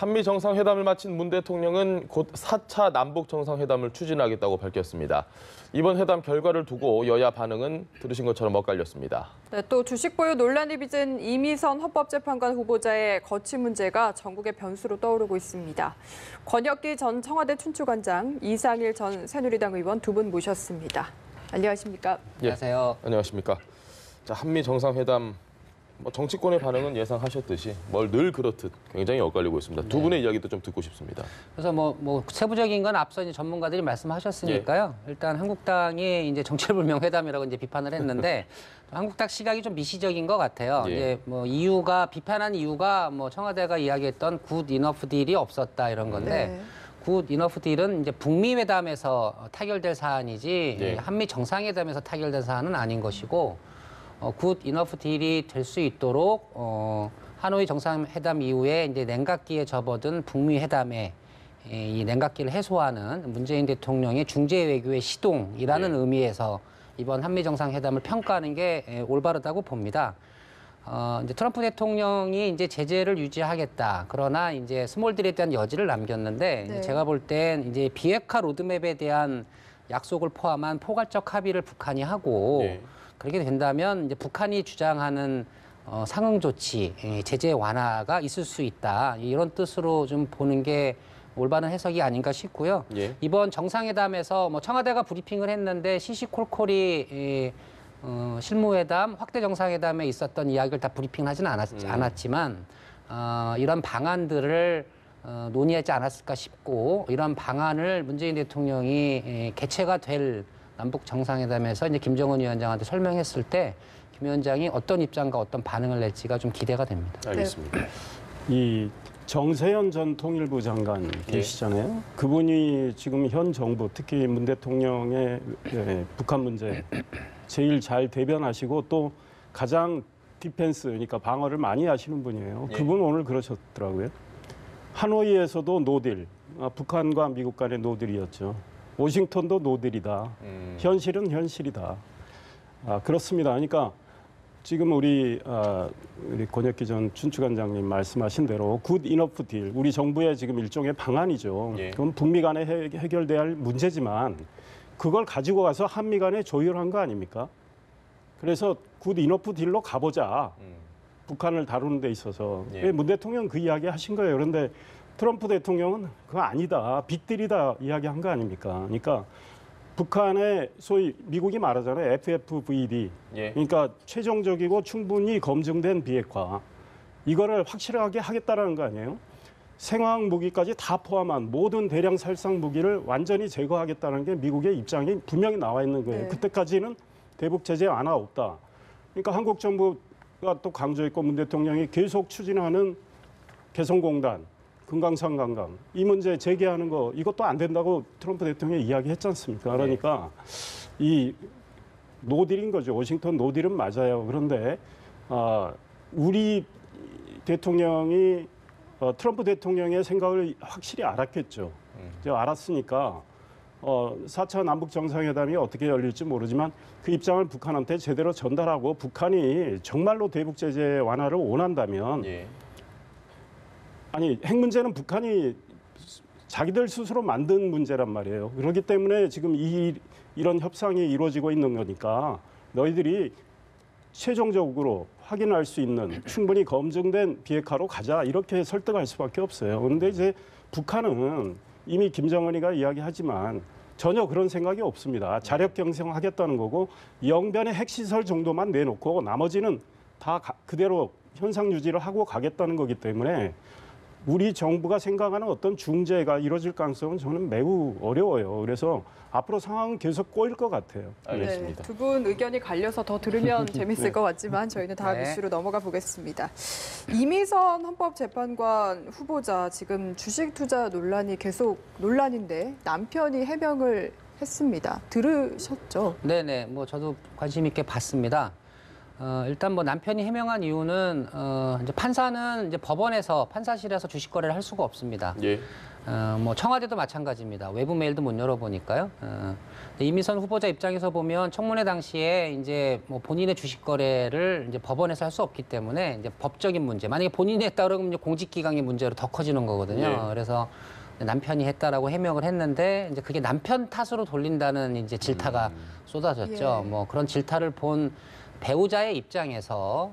한미 정상회담을 마친 문 대통령은 곧 4차 남북 정상회담을 추진하겠다고 밝혔습니다. 이번 회담 결과를 두고 여야 반응은 들으신 것처럼 엇갈렸습니다. 네, 또 주식 보유 논란이 빚은 이미선 헌법재판관 후보자의 거취 문제가 전국의 변수로 떠오르고 있습니다. 권혁기 전 청와대 춘추관장, 이상일 전 새누리당 의원 두 분 모셨습니다. 안녕하십니까? 안녕하세요. 안녕하십니까? 자, 한미 정상회담 정치권의 반응은 예상하셨듯이 늘 그렇듯 굉장히 엇갈리고 있습니다. 두 분의 이야기도 좀 듣고 싶습니다. 그래서 뭐 세부적인 건 앞서 이제 전문가들이 말씀하셨으니까요. 일단 한국당이 이제 정체불명 회담이라고 이제 비판을 했는데 한국당 시각이 좀 미시적인 것 같아요. 이제 뭐 비판한 이유가 뭐 청와대가 이야기했던 굿 이너프 딜이 없었다 이런 건데. 굿 이너프 딜은 이제 북미 회담에서 타결될 사안이지 한미 정상회담에서 타결된 사안은 아닌 것이고. 굿 이너프 딜이 될 수 있도록 하노이 정상회담 이후에 이제 냉각기에 접어든 북미 회담에 이 냉각기를 해소하는 문재인 대통령의 중재 외교의 시동이라는 의미에서 이번 한미 정상회담을 평가하는 게 올바르다고 봅니다. 이제 트럼프 대통령이 이제 제재를 유지하겠다. 그러나 이제 스몰 딜에 대한 여지를 남겼는데 제가 볼 땐 이제 비핵화 로드맵에 대한 약속을 포함한 포괄적 합의를 북한이 하고. 그렇게 된다면 이제 북한이 주장하는 상응 조치, 제재 완화가 있을 수 있다. 이런 뜻으로 좀 보는 게 올바른 해석이 아닌가 싶고요. 이번 정상회담에서 뭐 청와대가 브리핑을 했는데 시시콜콜이 실무회담, 확대 정상회담에 있었던 이야기를 다 브리핑하지는 않았지만 이런 방안들을 논의하지 않았을까 싶고 이런 방안을 문재인 대통령이 개최가 될 남북 정상회담에서 이제 김정은 위원장한테 설명했을 때 김 위원장이 어떤 입장과 어떤 반응을 낼지가 좀 기대가 됩니다. 알겠습니다. 이 정세현 전 통일부 장관 계시잖아요. 그분이 지금 현 정부, 특히 문 대통령의 북한 문제 제일 잘 대변하시고 또 가장 디펜스, 그러니까 방어를 많이 하시는 분이에요. 그분 오늘 그러셨더라고요. 하노이에서도 노딜, 북한과 미국 간의 노딜이었죠. 워싱턴도 노딜이다. 현실은 현실이다. 그렇습니다. 그러니까 지금 우리 권혁기 전 춘추관장님 말씀하신 대로 굿 이너프 딜, 우리 정부의 지금 일종의 방안이죠. 그건 북미 간에 해결돼야 할 문제지만 그걸 가지고 가서 한미 간에 조율한 거 아닙니까? 그래서 굿 이너프 딜로 가보자. 북한을 다루는 데 있어서. 문 대통령 그 이야기 하신 거예요. 그런데 트럼프 대통령은 그거 아니다, 빅딜이다 이야기한 거 아닙니까? 그러니까 북한의 소위 미국이 말하잖아요, FFVD. 그러니까 최종적이고 충분히 검증된 비핵화. 이거를 확실하게 하겠다라는 거 아니에요? 생화학 무기까지 다 포함한 모든 대량 살상 무기를 완전히 제거하겠다는 게 미국의 입장이 분명히 나와 있는 거예요. 그때까지는 대북 제재 완화 없다. 그러니까 한국 정부가 또 강조했고 문 대통령이 계속 추진하는 개성공단, 금강산 관광 이 문제 제기하는 거 이것도 안 된다고 트럼프 대통령이 이야기했지 않습니까? 그러니까 이 노딜인 거죠. 워싱턴 노딜은 맞아요. 그런데 우리 대통령이 트럼프 대통령의 생각을 확실히 알았겠죠. 알았으니까 4차 남북 정상회담이 어떻게 열릴지 모르지만 그 입장을 북한한테 제대로 전달하고 북한이 정말로 대북 제재 완화를 원한다면 아니, 핵 문제는 북한이 자기들 스스로 만든 문제란 말이에요. 그렇기 때문에 지금 이런 협상이 이루어지고 있는 거니까 너희들이 최종적으로 확인할 수 있는 충분히 검증된 비핵화로 가자 이렇게 설득할 수밖에 없어요. 그런데 이제 북한은 이미 김정은이가 이야기하지만 전혀 그런 생각이 없습니다. 자력 경쟁하겠다는 거고 영변의 핵시설 정도만 내놓고 나머지는 다 그대로 현상 유지를 하고 가겠다는 거기 때문에 우리 정부가 생각하는 어떤 중재가 이루어질 가능성은 저는 매우 어려워요. 그래서 앞으로 상황은 계속 꼬일 것 같아요. 알겠습니다. 두 분 의견이 갈려서 더 들으면 재밌을 것 같지만 저희는 다음 이슈로 넘어가 보겠습니다. 이미선 헌법재판관 후보자 지금 주식 투자 논란이 계속 논란인데 남편이 해명을 했습니다. 들으셨죠? 네네, 뭐 저도 관심 있게 봤습니다. 일단 뭐 남편이 해명한 이유는 이제 판사는 이제 법원에서 판사실에서 주식 거래를 할 수가 없습니다. 예. 뭐 청와대도 마찬가지입니다. 외부 메일도 못 열어보니까요. 이미선 후보자 입장에서 보면 청문회 당시에 이제 뭐 본인의 주식 거래를 이제 법원에서 할 수 없기 때문에 이제 법적인 문제. 만약에 본인이 했다 그러면 이제 공직기강의 문제로 더 커지는 거거든요. 예. 그래서 남편이 했다라고 해명을 했는데 이제 그게 남편 탓으로 돌린다는 이제 질타가 쏟아졌죠. 예. 뭐 그런 질타를 본 배우자의 입장에서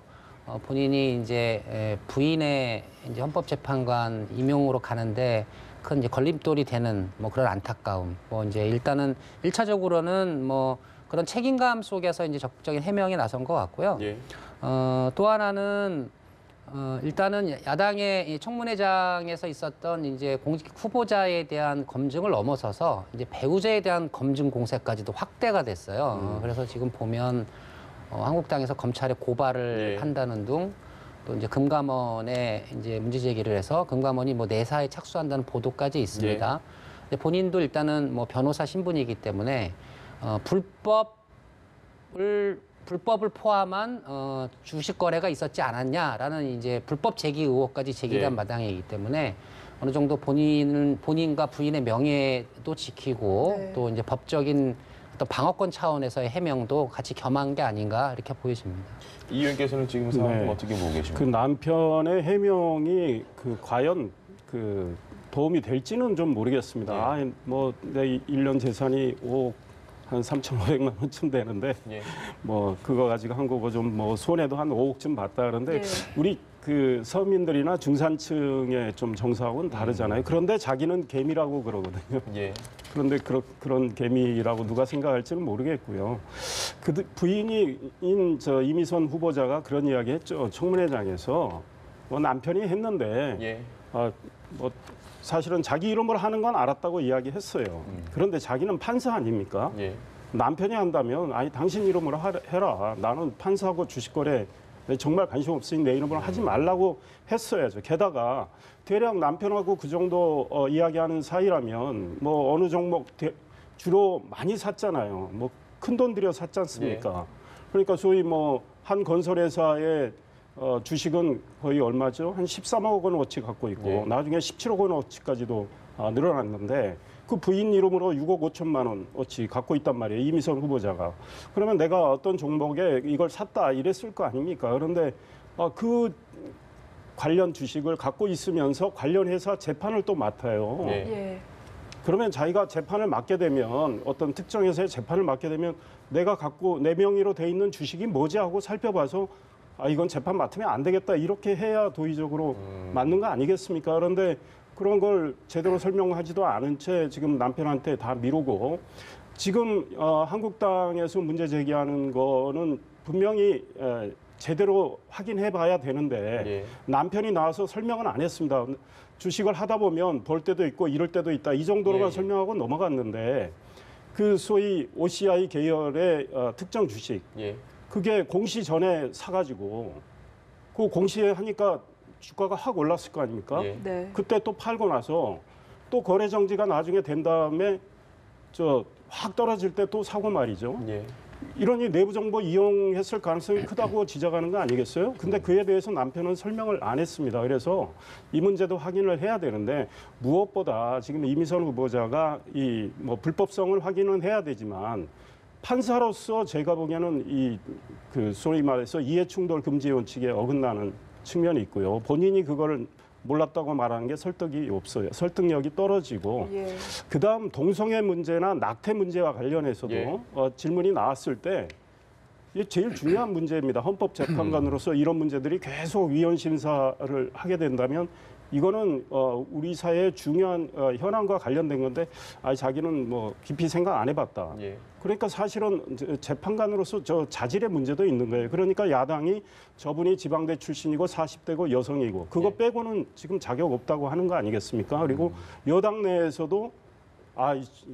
본인이 이제 부인의 이제 헌법재판관 임용으로 가는데 큰 이제 걸림돌이 되는 뭐 그런 안타까움. 뭐 이제 일단은 1차적으로는 뭐 그런 책임감 속에서 이제 적극적인 해명에 나선 것 같고요. 예. 또 하나는 일단은 야당의 이 청문회장에서 있었던 이제 공직 후보자에 대한 검증을 넘어서서 이제 배우자에 대한 검증 공세까지도 확대가 됐어요. 그래서 지금 보면 한국당에서 검찰에 고발을 예. 한다는 등 또 이제 금감원에 이제 문제 제기를 해서 금감원이 뭐 내사에 착수한다는 보도까지 있습니다. 근데 본인도 일단은 뭐 변호사 신분이기 때문에 불법을 포함한 주식 거래가 있었지 않았냐라는 이제 불법 제기 의혹까지 제기된 예. 마당이기 때문에 어느 정도 본인과 부인의 명예도 지키고 네. 또 이제 법적인 어떤 방어권 차원에서의 해명도 같이 겸한 게 아닌가 이렇게 보여집니다. 이 의원께서는 지금 상황 네. 어떻게 보고 계십니까? 그 남편의 해명이 과연 도움이 될지는 좀 모르겠습니다. 예. 내 1년 재산이 5억 한 3,500만 원쯤 되는데 예. 뭐 그거 가지고 한 거고 좀 뭐 손해도 한 5억쯤 봤다 그러는데 예. 우리 서민들이나 중산층의 좀 정서하고는 다르잖아요. 그런데 자기는 개미라고 그러거든요. 예. 그런데 그런 개미라고 누가 생각할지는 모르겠고요. 부인인 이미선 후보자가 그런 이야기 했죠. 청문회장에서 뭐 남편이 했는데 예. 뭐 사실은 자기 이름으로 하는 건 알았다고 이야기했어요. 그런데 자기는 판사 아닙니까? 예. 남편이 한다면 아니 당신 이름으로 해라. 나는 판사하고 주식거래 정말 관심 없으니 내 이름으로 하지 말라고 했어야죠. 게다가 대략 남편하고 그 정도 이야기하는 사이라면 뭐 어느 종목 주로 많이 샀잖아요. 뭐 큰 돈 들여 샀지 않습니까? 그러니까 소위 뭐 한 건설회사의 주식은 거의 얼마죠? 한 13억 원어치 갖고 있고 네. 나중에 17억 원어치까지도 늘어났는데 그 부인 이름으로 6억 5천만 원어치 갖고 있단 말이에요. 이미선 후보자가. 그러면 내가 어떤 종목에 이걸 샀다 이랬을 거 아닙니까? 그런데 그 관련 주식을 갖고 있으면서 관련 회사 재판을 또 맡아요. 네. 예. 그러면 자기가 재판을 맡게 되면 어떤 특정 회사의 재판을 맡게 되면 내가 갖고 내 명의로 돼 있는 주식이 뭐지 하고 살펴봐서 이건 재판 맡으면 안 되겠다 이렇게 해야 도의적으로 맞는 거 아니겠습니까? 그런데 그런 걸 제대로 설명하지도 않은 채 지금 남편한테 다 미루고 지금 한국당에서 문제 제기하는 거는 분명히 제대로 확인해 봐야 되는데 예. 남편이 나와서 설명은 안 했습니다. 주식을 하다 보면 벌 때도 있고 이럴 때도 있다. 이 정도로만 예. 설명하고 넘어갔는데 그 소위 OCI 계열의 특정 주식 예. 그게 공시 전에 사가지고 그 공시에 하니까 주가가 확 올랐을 거 아닙니까? 예. 네. 그때 또 팔고 나서 또 거래 정지가 나중에 된 다음에 확 떨어질 때 또 사고 말이죠. 예. 이러니 내부 정보 이용했을 가능성이 크다고 지적하는 거 아니겠어요? 근데 그에 대해서 남편은 설명을 안 했습니다. 그래서 이 문제도 확인을 해야 되는데 무엇보다 지금 이미선 후보자가 이 뭐 불법성을 확인은 해야 되지만 판사로서 제가 보기에는 소위 말해서 이해충돌 금지 원칙에 어긋나는 측면이 있고요. 본인이 그걸 몰랐다고 말하는 게 설득이 없어요. 설득력이 떨어지고 예. 그다음 동성애 문제나 낙태 문제와 관련해서도 예. 질문이 나왔을 때 이게 제일 중요한 문제입니다. 헌법재판관으로서 이런 문제들이 계속 위헌 심사를 하게 된다면 이거는 우리 사회의 중요한 현안과 관련된 건데 자기는 뭐 깊이 생각 안 해봤다. 예. 그러니까 사실은 재판관으로서 자질의 문제도 있는 거예요. 그러니까 야당이 저분이 지방대 출신이고 40대고 여성이고 그거 예. 빼고는 지금 자격 없다고 하는 거 아니겠습니까? 그리고 여당 내에서도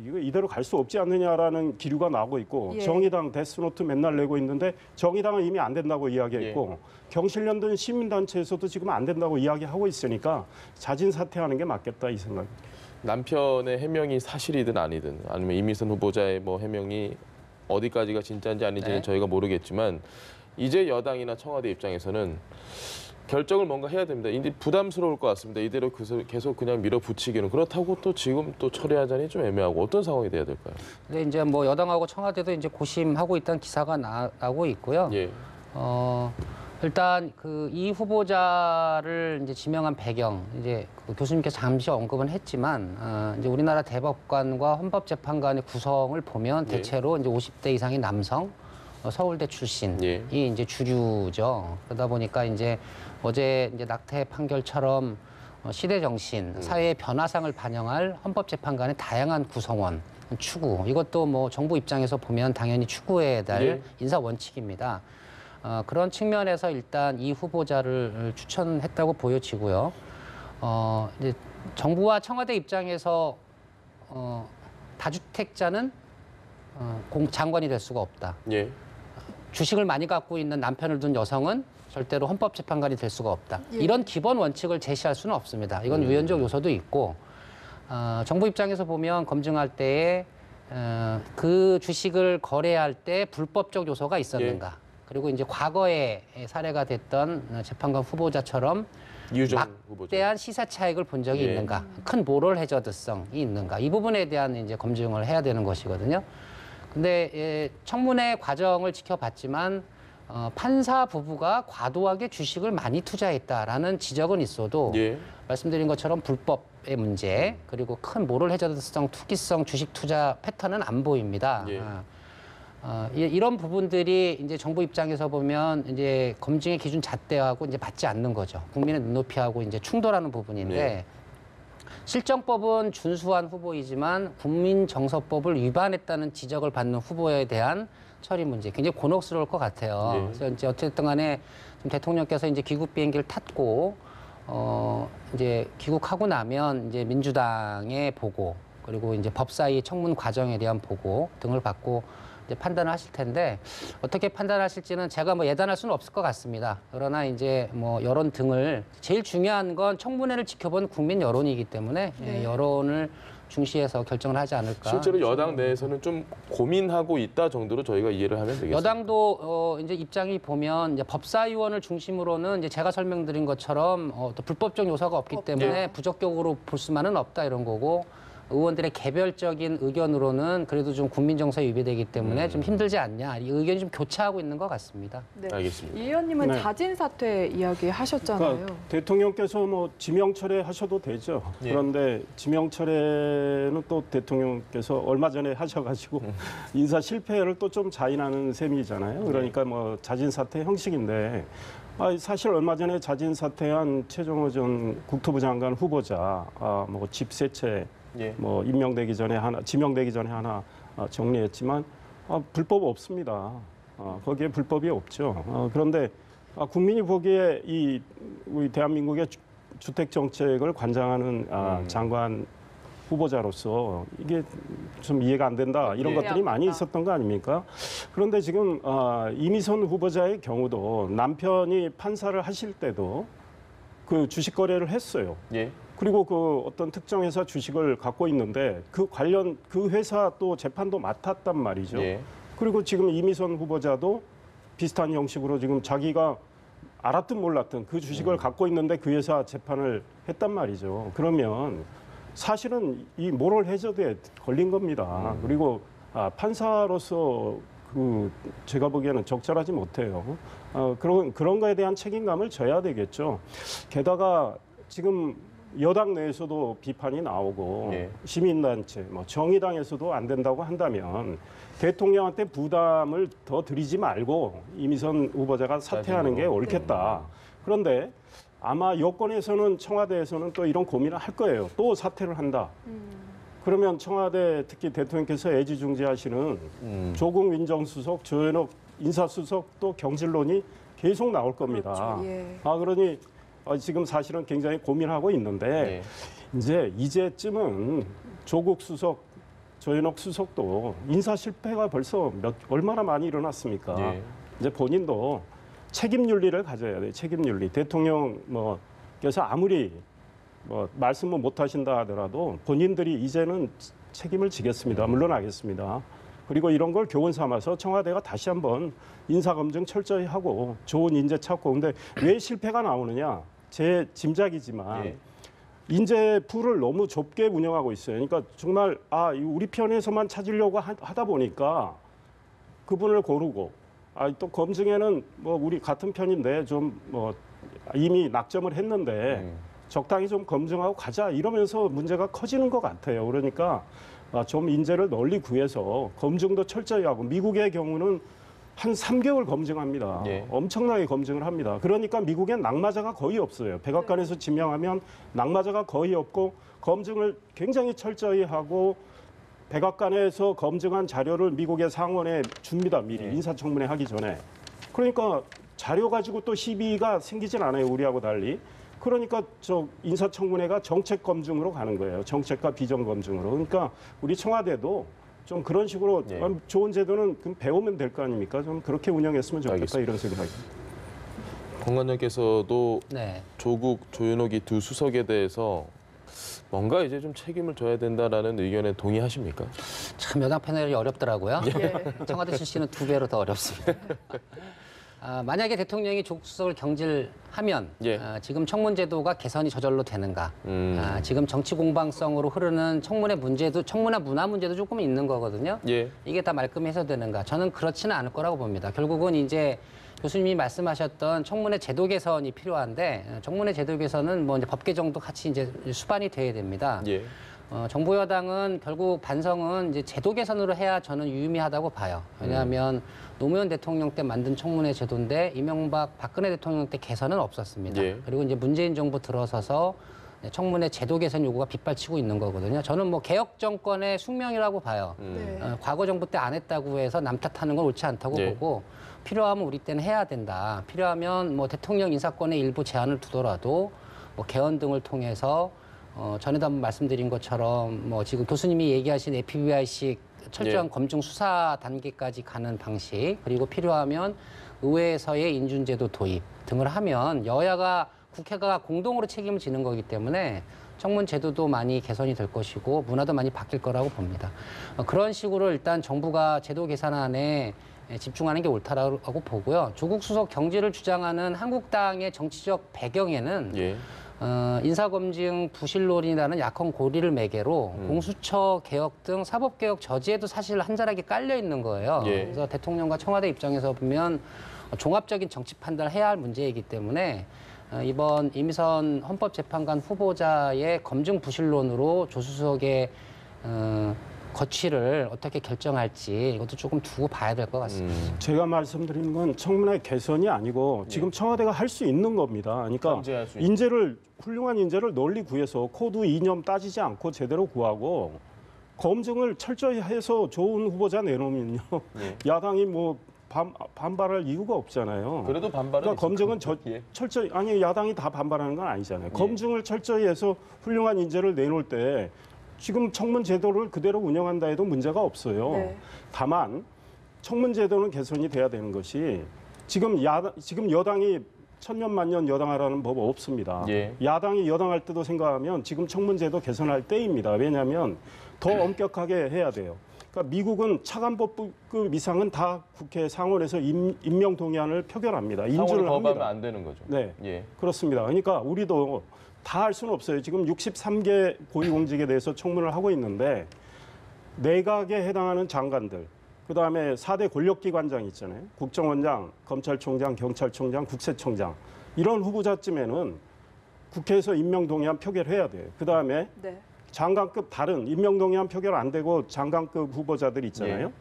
이거 이대로 갈 수 없지 않느냐라는 기류가 나오고 있고 예. 정의당 데스노트 맨날 내고 있는데 정의당은 이미 안 된다고 이야기했고 경실련든 시민단체에서도 지금 안 된다고 이야기하고 있으니까 자진 사퇴하는 게 맞겠다 이 생각입니다. 남편의 해명이 사실이든 아니든 아니면 이미선 후보자의 뭐 해명이 어디까지가 진짜인지 아닌지는 네. 저희가 모르겠지만 이제 여당이나 청와대 입장에서는 결정을 뭔가 해야 됩니다. 이제 부담스러울 것 같습니다. 이대로 계속 그냥 밀어붙이기는 그렇다고 또 지금 또 처리하자니 좀 애매하고 어떤 상황이 돼야 될까요? 근데 이제 뭐 여당하고 청와대도 이제 고심하고 있다는 기사가 나오고 있고요. 예. 일단 그 이 후보자를 이제 지명한 배경 이제 그 교수님께서 잠시 언급은 했지만 이제 우리나라 대법관과 헌법재판관의 구성을 보면 예. 대체로 이제 50대 이상의 남성 서울대 출신이 예. 이제 주류죠. 그러다 보니까 이제 어제 이제 낙태 판결처럼 시대 정신, 사회의 변화상을 반영할 헌법재판관의 다양한 구성원 추구. 이것도 뭐 정부 입장에서 보면 당연히 추구해야 될 예. 인사 원칙입니다. 그런 측면에서 일단 이 후보자를 추천했다고 보여지고요. 이제 정부와 청와대 입장에서 다주택자는 장관이 될 수가 없다. 예. 주식을 많이 갖고 있는 남편을 둔 여성은 절대로 헌법재판관이 될 수가 없다. 이런 기본 원칙을 제시할 수는 없습니다. 이건 유연적 요소도 있고 정부 입장에서 보면 검증할 때에 그 주식을 거래할 때 불법적 요소가 있었는가. 그리고 이제 과거에 사례가 됐던 재판관 후보자처럼 이유정 후보자. 막대한 시세 차익을 본 적이 예. 있는가, 큰 모럴 해저드성이 있는가, 이 부분에 대한 이제 검증을 해야 되는 것이거든요. 근데 청문회 과정을 지켜봤지만 판사 부부가 과도하게 주식을 많이 투자했다라는 지적은 있어도 예. 말씀드린 것처럼 불법의 문제 그리고 큰 모럴 해저드성, 투기성 주식 투자 패턴은 안 보입니다. 예. 이런 부분들이 이제 정부 입장에서 보면 이제 검증의 기준 잣대하고 이제 맞지 않는 거죠. 국민의 눈높이하고 이제 충돌하는 부분인데 네. 실정법은 준수한 후보이지만 국민정서법을 위반했다는 지적을 받는 후보에 대한 처리 문제 굉장히 곤혹스러울 것 같아요. 네. 그래서 이제 어쨌든 간에 좀 대통령께서 이제 귀국 비행기를 탔고 이제 귀국하고 나면 이제 민주당의 보고 그리고 이제 법사위 청문 과정에 대한 보고 등을 받고 이제 판단을 하실 텐데 어떻게 판단하실지는 제가 뭐 예단할 수는 없을 것 같습니다. 그러나 이제 뭐 여론 등을 제일 중요한 건 청문회를 지켜본 국민 여론이기 때문에 여론을 중시해서 결정을 하지 않을까. 실제로 여당 내에서는 좀 고민하고 있다 정도로 저희가 이해를 하면 되겠습니다. 여당도 이제 입장이 보면 이제 법사위원을 중심으로는 이제 제가 설명드린 것처럼 또 불법적 요소가 없기 때문에 부적격으로 볼 수만은 없다 이런 거고. 의원들의 개별적인 의견으로는 그래도 좀 국민 정서에 위배되기 때문에 좀 힘들지 않냐. 이 의견이 좀 교차하고 있는 것 같습니다. 네. 알겠습니다. 이 의원님은 네. 자진 사퇴 이야기 하셨잖아요. 그러니까 대통령께서 뭐 지명 철회하셔도 되죠. 예. 그런데 지명 철회는 또 대통령께서 얼마 전에 하셔가지고 인사 실패를 또 좀 자인하는 셈이잖아요. 그러니까 뭐 자진 사퇴 형식인데 사실 얼마 전에 자진 사퇴한 최종호 전 국토부 장관 후보자 뭐 집 세 채 예. 뭐 임명되기 전에 하나, 지명되기 전에 하나 정리했지만 불법 없습니다. 거기에 불법이 없죠. 그런데 국민이 보기에 우리 대한민국의 주택 정책을 관장하는 장관 후보자로서 이게 좀 이해가 안 된다 이런 예. 것들이 많이 있었던 거 아닙니까? 그런데 지금 이미선 후보자의 경우도 남편이 판사를 하실 때도 그 주식 거래를 했어요. 예. 그리고 그 어떤 특정 회사 주식을 갖고 있는데 그 관련 그 회사 또 재판도 맡았단 말이죠. 예. 그리고 지금 이미선 후보자도 비슷한 형식으로 지금 자기가 알았든 몰랐든 그 주식을 갖고 있는데 그 회사 재판을 했단 말이죠. 그러면 사실은 이 모럴 해저드에 걸린 겁니다. 그리고 판사로서 제가 보기에는 적절하지 못해요. 그런 거에 대한 책임감을 져야 되겠죠. 게다가 지금 여당 내에서도 비판이 나오고 예. 시민단체, 뭐 정의당에서도 안 된다고 한다면 대통령한테 부담을 더 드리지 말고 이미선 후보자가 사퇴하는 게 옳겠다. 그런데 아마 여권에서는 청와대에서는 또 이런 고민을 할 거예요. 또 사퇴를 한다. 그러면 청와대 특히 대통령께서 애지중지하시는 조국 민정수석, 조현옥 인사수석 또 경질론이 계속 나올 겁니다. 그렇죠. 예. 그러니 지금 사실은 굉장히 고민하고 있는데 이제쯤은 조국 수석, 조현옥 수석도 인사 실패가 벌써 얼마나 많이 일어났습니까? 예. 이제 본인도 책임 윤리를 가져야 돼요. 책임 윤리. 대통령 께서 아무리 말씀을 못 하신다 하더라도 본인들이 이제는 책임을 지겠습니다. 물러나겠습니다. 그리고 이런 걸 교훈 삼아서 청와대가 다시 한번 인사검증 철저히 하고 좋은 인재 찾고. 근데 왜 실패가 나오느냐? 제 짐작이지만 예. 인재 풀을 너무 좁게 운영하고 있어요. 그러니까 정말 우리 편에서만 찾으려고 하다 보니까 그분을 고르고 또 검증에는 뭐 우리 같은 편인데 좀 뭐 이미 낙점을 했는데 적당히 좀 검증하고 가자 이러면서 문제가 커지는 것 같아요. 그러니까 좀 인재를 널리 구해서 검증도 철저히 하고 미국의 경우는 한 3개월 검증합니다. 예. 엄청나게 검증을 합니다. 그러니까 미국엔 낙마자가 거의 없어요. 백악관에서 지명하면 낙마자가 거의 없고 검증을 굉장히 철저히 하고 백악관에서 검증한 자료를 미국의 상원에 줍니다. 미리 인사청문회 하기 전에. 그러니까 자료 가지고 또 시비가 생기진 않아요. 우리하고 달리. 그러니까 저 인사청문회가 정책 검증으로 가는 거예요. 정책과 비전 검증으로. 그러니까 우리 청와대도 좀 그런 식으로 예. 좋은 제도는 그럼 배우면 될 거 아닙니까? 좀 그렇게 운영했으면 좋겠다 알겠습니다. 이런 생각입니다. 공관장께서도 네. 조국, 조윤옥 이 두 수석에 대해서 뭔가 이제 좀 책임을 져야 된다라는 의견에 동의하십니까? 참 여당 패널이 어렵더라고요. 예. 청와대 출신은 2배로 더 어렵습니다. 만약에 대통령이 조국 수석을 경질하면 예. 지금 청문제도가 개선이 저절로 되는가? 지금 정치 공방성으로 흐르는 청문회 문제도 청문회 문화 문제도 조금 있는 거거든요. 예. 이게 다 말끔히 해소되는가? 저는 그렇지는 않을 거라고 봅니다. 결국은 이제 교수님이 말씀하셨던 청문회 제도 개선이 필요한데 청문회 제도 개선은 뭐 이제 법 개정도 같이 이제 수반이 돼야 됩니다. 예. 정부 여당은 결국 반성은 이제 제도 개선으로 해야 저는 유의미하다고 봐요. 왜냐하면 노무현 대통령 때 만든 청문회 제도인데 이명박, 박근혜 대통령 때 개선은 없었습니다. 예. 그리고 이제 문재인 정부 들어서서 청문회 제도 개선 요구가 빗발치고 있는 거거든요. 저는 뭐 개혁 정권의 숙명이라고 봐요. 네. 과거 정부 때 안 했다고 해서 남 탓하는 건 옳지 않다고 예. 보고 필요하면 우리 때는 해야 된다. 필요하면 뭐 대통령 인사권의 일부 제한을 두더라도 뭐 개헌 등을 통해서 전에도 한번 말씀드린 것처럼 뭐 지금 교수님이 얘기하신 FBI식 철저한 예. 검증 수사 단계까지 가는 방식 그리고 필요하면 의회에서의 인준제도 도입 등을 하면 여야가 국회가 공동으로 책임을 지는 거기 때문에 청문 제도도 많이 개선이 될 것이고 문화도 많이 바뀔 거라고 봅니다. 그런 식으로 일단 정부가 제도 개선안에 집중하는 게 옳다라고 보고요. 조국 수석 경질을 주장하는 한국당의 정치적 배경에는 예. 인사검증 부실론이라는 약혼 고리를 매개로 공수처 개혁 등 사법개혁 저지에도 사실 한 자락에 깔려 있는 거예요. 예. 그래서 대통령과 청와대 입장에서 보면 종합적인 정치 판단을 해야 할 문제이기 때문에 이번 이미선 헌법재판관 후보자의 검증 부실론으로 조수석의 거취를 어떻게 결정할지 이것도 조금 두고 봐야 될 것 같습니다. 제가 말씀드리는 건 청문회 개선이 아니고 지금 청와대가 할 수 있는 겁니다. 그러니까 견제할 수 있는. 훌륭한 인재를 널리 구해서 코드 이념 따지지 않고 제대로 구하고 검증을 철저히 해서 좋은 후보자 내놓으면요. 예. 야당이 뭐 반발할 이유가 없잖아요. 그래도 반발은 그러니까 검증은 예. 철저히 야당이 다 반발하는 건 아니잖아요. 검증을 철저히 해서 훌륭한 인재를 내놓을 때 지금 청문 제도를 그대로 운영한다 해도 문제가 없어요. 네. 다만 청문 제도는 개선이 돼야 되는 것이 지금 여당이 천년만년 여당하라는 법 없습니다. 예. 야당이 여당할 때도 생각하면 지금 청문 제도 개선할 때입니다. 왜냐하면 더 엄격하게 해야 돼요. 그러니까 미국은 차관법급 이상은 다 국회 상원에서 임명 동의안을 표결합니다. 상원을 인준을 거부하면 합니다. 안 되는 거죠. 네. 예. 그렇습니다. 그러니까 우리도 다 할 수는 없어요. 지금 63개 고위공직에 대해서 청문을 하고 있는데 내각에 해당하는 장관들, 그다음에 4대 권력기관장 있잖아요. 국정원장, 검찰총장, 경찰총장, 국세청장. 이런 후보자쯤에는 국회에서 임명동의안 표결해야 돼요. 그다음에 네. 장관급 다른 임명동의안 표결 안 되고 장관급 후보자들 있잖아요. 예.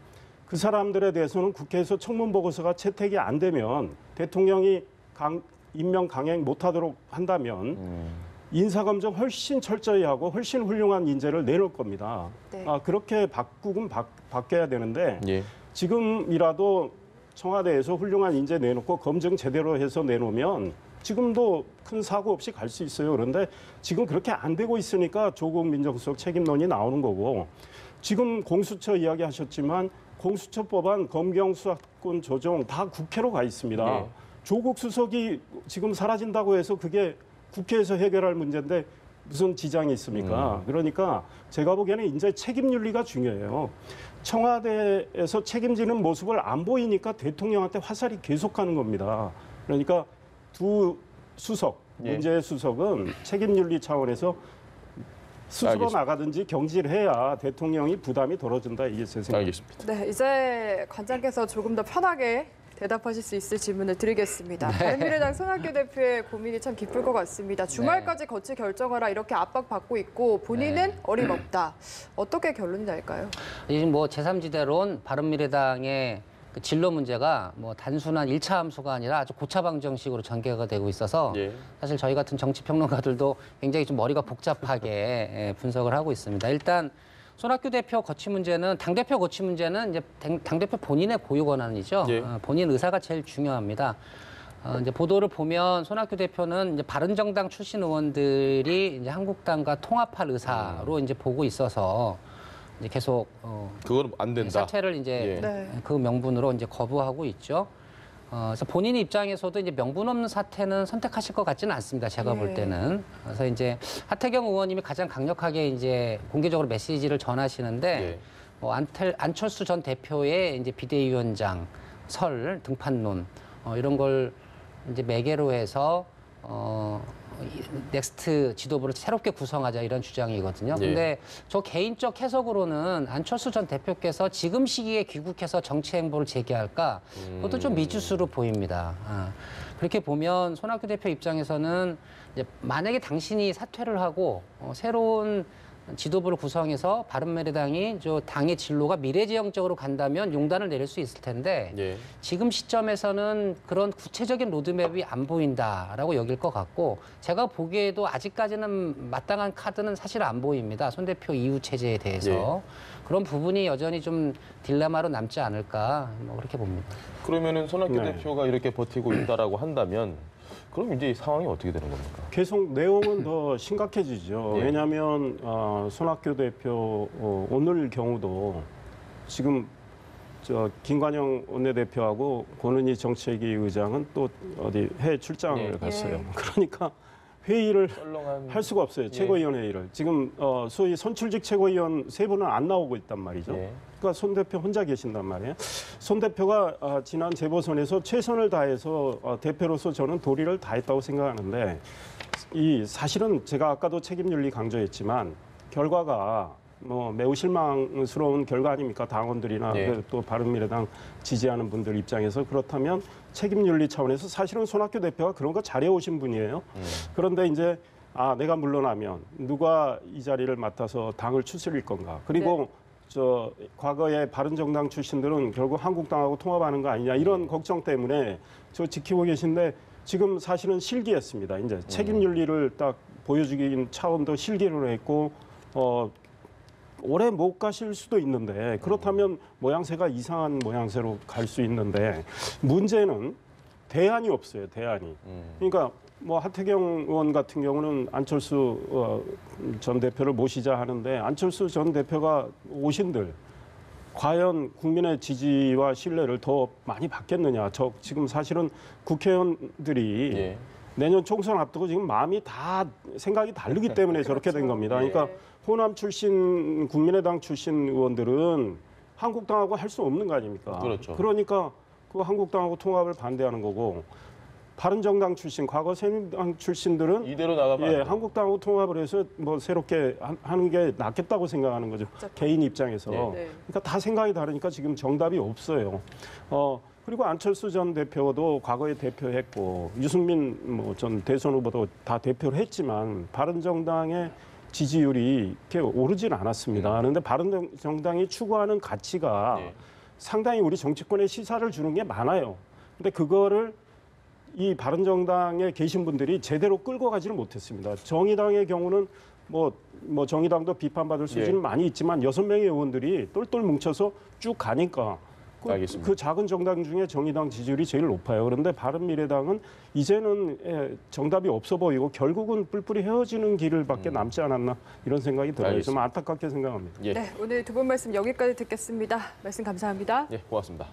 그 사람들에 대해서는 국회에서 청문보고서가 채택이 안 되면 대통령이 임명 강행 못하도록 한다면 인사검증 훨씬 철저히 하고 훨씬 훌륭한 인재를 내놓을 겁니다. 네. 그렇게 바뀌어야 되는데 예. 지금이라도 청와대에서 훌륭한 인재 내놓고 검증 제대로 해서 내놓으면 지금도 큰 사고 없이 갈 수 있어요. 그런데 지금 그렇게 안 되고 있으니까 조국 민정수석 책임론이 나오는 거고 지금 공수처 이야기하셨지만 공수처법안, 검경수사권 조정 다 국회로 가 있습니다. 네. 조국 수석이 지금 사라진다고 해서 그게 국회에서 해결할 문제인데 무슨 지장이 있습니까? 그러니까 제가 보기에는 이제 책임 윤리가 중요해요. 청와대에서 책임지는 모습을 안 보이니까 대통령한테 화살이 계속 가는 겁니다. 그러니까 두 수석, 문재인 수석은 책임 윤리 차원에서 스스로 알겠습니다. 나가든지 경질해야 대통령이 부담이 덜어진다. 이게 제 생각입니다. 알겠습니다. 네, 이제 관장께서 조금 더 편하게 대답하실 수 있을 질문을 드리겠습니다. 바른미래당 손학규 대표의 고민이 참 깊을 것 같습니다. 주말까지 거치 결정하라 이렇게 압박받고 있고 본인은 어림없다. 어떻게 결론이 날까요? 지금 뭐 제3지대론 바른미래당의 그 진로 문제가 뭐 단순한 1차 함수가 아니라 아주 고차방정식으로 전개가 되고 있어서 예. 사실 저희 같은 정치평론가들도 굉장히 좀 머리가 복잡하게 분석을 하고 있습니다. 일단 손학규 대표 거취 문제는 당대표 거취 문제는 이제 당대표 본인의 고유 권한이죠. 예. 본인 의사가 제일 중요합니다. 이제 보도를 보면 손학규 대표는 이제 바른정당 출신 의원들이 이제 한국당과 통합할 의사로 이제 보고 있어서 이제 계속 그거는 안 된다. 사퇴를 이제 예. 네. 그 명분으로 이제 거부하고 있죠. 그래서 본인 입장에서도 이제 명분 없는 사퇴는 선택하실 것 같지는 않습니다. 제가 볼 때는. 그래서 이제 하태경 의원님이 가장 강력하게 이제 공개적으로 메시지를 전하시는데 예. 뭐 안철수 전 대표의 이제 비대위원장 설 등판론 이런 걸 이제 매개로 해서 넥스트 지도부를 새롭게 구성하자 이런 주장이거든요. 예. 근데 저 개인적 해석으로는 안철수 전 대표께서 지금 시기에 귀국해서 정치 행보를 재개할까? 그것도 좀 미지수로 보입니다. 그렇게 보면 손학규 대표 입장에서는 이제 만약에 당신이 사퇴를 하고 새로운 지도부를 구성해서 바른미래당이 저 당의 진로가 미래지향적으로 간다면 용단을 내릴 수 있을 텐데 예. 지금 시점에서는 그런 구체적인 로드맵이 안 보인다라고 여길 것 같고 제가 보기에도 아직까지는 마땅한 카드는 사실 안 보입니다. 손 대표 이후 체제에 대해서 그런 부분이 여전히 좀 딜레마로 남지 않을까 뭐 그렇게 봅니다. 그러면은 손학규 네. 대표가 이렇게 버티고 있다라고 한다면 그럼 이제 이 상황이 어떻게 되는 겁니까? 계속 내용은 더 심각해지죠. 예. 왜냐하면 손학규 대표 오늘 경우도 지금 김관영 원내대표하고 권은희 정책위 의장은 또 어디 해외 출장을 예. 갔어요. 예. 그러니까 회의를 썰렁한 할 수가 없어요. 최고위원 회의를. 지금 소위 선출직 최고위원 세 분은 안 나오고 있단 말이죠. 예. 그러니까 손 대표 혼자 계신단 말이에요. 손 대표가 지난 재보선에서 최선을 다해서 대표로서 저는 도리를 다했다고 생각하는데 이 사실은 제가 아까도 책임윤리 강조했지만 결과가 뭐 매우 실망스러운 결과 아닙니까? 당원들이나 예. 또 바른미래당 지지하는 분들 입장에서 그렇다면 책임윤리 차원에서 사실은 손학규 대표가 그런 거 잘해오신 분이에요. 그런데 이제 내가 물러나면 누가 이 자리를 맡아서 당을 추스릴 건가? 그리고 과거에 바른정당 출신들은 결국 한국당하고 통합하는 거 아니냐 이런 걱정 때문에 저 지키고 계신데 지금 사실은 실기했습니다. 이제 책임윤리를 딱 보여주기 차원도 실기를 했고 오래 못 가실 수도 있는데 그렇다면 모양새가 이상한 모양새로 갈 수 있는데 문제는 대안이 없어요. 대안이. 그러니까 뭐 하태경 의원 같은 경우는 안철수 전 대표를 모시자 하는데 안철수 전 대표가 오신들 과연 국민의 지지와 신뢰를 더 많이 받겠느냐. 지금 사실은 국회의원들이 예. 내년 총선 앞두고 지금 마음이 다 생각이 다르기 때문에 저렇게 된 겁니다. 그러니까 호남 출신, 국민의당 출신 의원들은 한국당하고 할 수 없는 거 아닙니까? 그렇죠. 그러니까 그 한국당하고 통합을 반대하는 거고 바른정당 출신, 과거 새누리당 출신들은 이대로 나가면 안 돼요. 한국당하고 통합을 해서 뭐 새롭게 하는 게 낫겠다고 생각하는 거죠. 개인 입장에서. 네. 그러니까 다 생각이 다르니까 지금 정답이 없어요. 그리고 안철수 전 대표도 과거에 대표했고 유승민 뭐 전 대선 후보도 다 대표를 했지만 바른정당의 지지율이 이렇게 오르진 않았습니다. 그런데 바른정당이 추구하는 가치가 상당히 우리 정치권에 시사를 주는 게 많아요. 근데 그거를 이 바른정당에 계신 분들이 제대로 끌고 가지를 못했습니다. 정의당의 경우는 뭐 정의당도 비판받을 수준은 많이 있지만 6명의 의원들이 똘똘 뭉쳐서 쭉 가니까 그 작은 정당 중에 정의당 지지율이 제일 높아요. 그런데 바른미래당은 이제는 정답이 없어 보이고 결국은 뿔뿔이 헤어지는 길을밖에 남지 않았나 이런 생각이 들어요. 좀 안타깝게 생각합니다. 예. 네, 오늘 두 분 말씀 여기까지 듣겠습니다. 말씀 감사합니다. 예, 고맙습니다.